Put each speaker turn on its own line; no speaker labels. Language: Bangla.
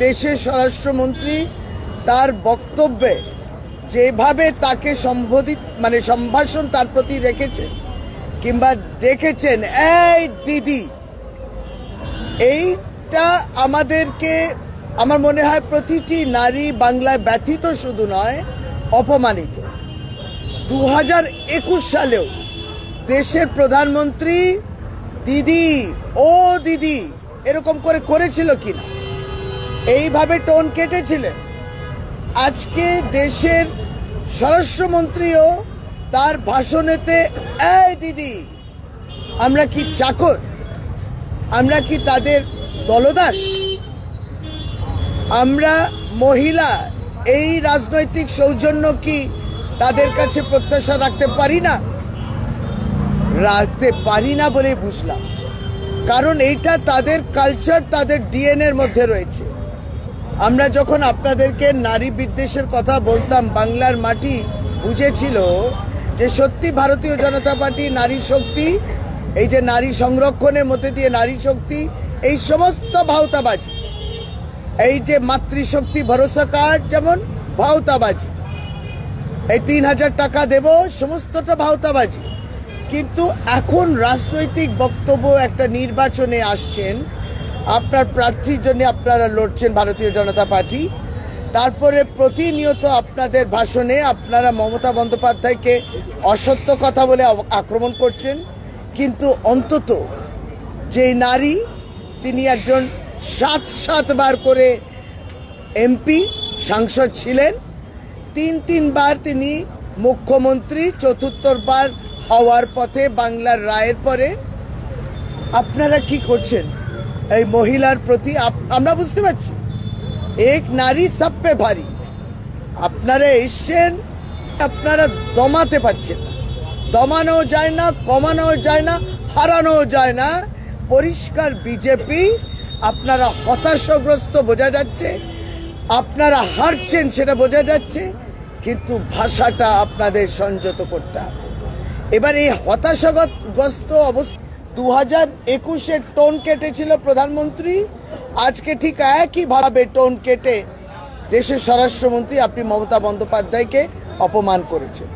দেশের স্বরাষ্ট্রমন্ত্রী তার বক্তব্যে যেভাবে তাকে সম্ভাষণ তার প্রতি রেখেছে কিংবা দেখেছেন, এই দিদি, এইটা আমাদেরকে, আমার মনে হয় প্রতিটি নারী বাংলায় ব্যথিত শুধু নয়, অপমানিত। 2021 সালেও দেশের প্রধানমন্ত্রী দিদি, ও দিদি এরকম করেছিল কিনা, এইভাবে টোন কেটেছিলেন। আজকে দেশের স্বরাষ্ট্রমন্ত্রীও তার ভাষণেতে এই দিদি, আমরা কি চাকর? আমরা কি তাদের দলদাস? আমরা মহিলা, এই রাজনৈতিক সৌজন্য কি তাদের কাছে প্রত্যাশা রাখতে পারি না? বলে বুঝলাম, কারণ এইটা তাদের কালচার, তাদের ডিএনএর মধ্যে রয়েছে। আমরা যখন আপনাদেরকে নারী বিদ্বেষের কথা বলতাম, বাংলার মাটি বুঝেছিল যে সত্যি ভারতীয় জনতা পার্টি নারী শক্তি, এই যে নারী সংরক্ষণের মধ্যে দিয়ে নারী শক্তি, এই সমস্ত ভাওতাবাজি, এই যে মাতৃশক্তি ভরসা কার্ড যেমন ভাওতাবাজি, এই 3000 টাকা দেব, সমস্তটা ভাওতাবাজি। কিন্তু এখন রাজনৈতিক বক্তব্য, একটা নির্বাচনে আসছেন, আপনার প্রার্থীর জন্য আপনারা লড়ছেন ভারতীয় জনতা পার্টি, তারপরে প্রতিনিয়ত আপনাদের ভাষণে আপনারা মমতা বন্দ্যোপাধ্যায়কে অসত্য কথা বলে আক্রমণ করছেন। কিন্তু অন্তত যে নারী, তিনি একজন 7বার করে এমপি সাংসদ ছিলেন, 3বার তিনি মুখ্যমন্ত্রী, 4বার হওয়ার পথে বাংলার রায়ের পরে আপনারা কি করছেন এই মহিলার প্রতি? আমরা বুঝতে পারছি এক নারী সব পে ভারী। আপনারা এসছেন, আপনারা দমাতে পারছেন না, দমানো যায় না, কমানো যায় না, হারানো যায় না। পরিষ্কার বিজেপি, আপনারা হতাশাগ্রস্ত বোঝা যাচ্ছে, আপনারা হারছেন সেটা বোঝা যাচ্ছে, কিন্তু ভাষাটা আপনাদের সংযত করতে হবে। এবার এই হতাশাগ্রস্ত অবস্থা 2021-এর টোন কেটেছিল প্রধানমন্ত্রী, আজকে ঠিক একইভাবে টোন কেটে দেশের স্বরাষ্ট্রমন্ত্রী আপনি মমতা বন্দ্যোপাধ্যায়কে অপমান করেছেন।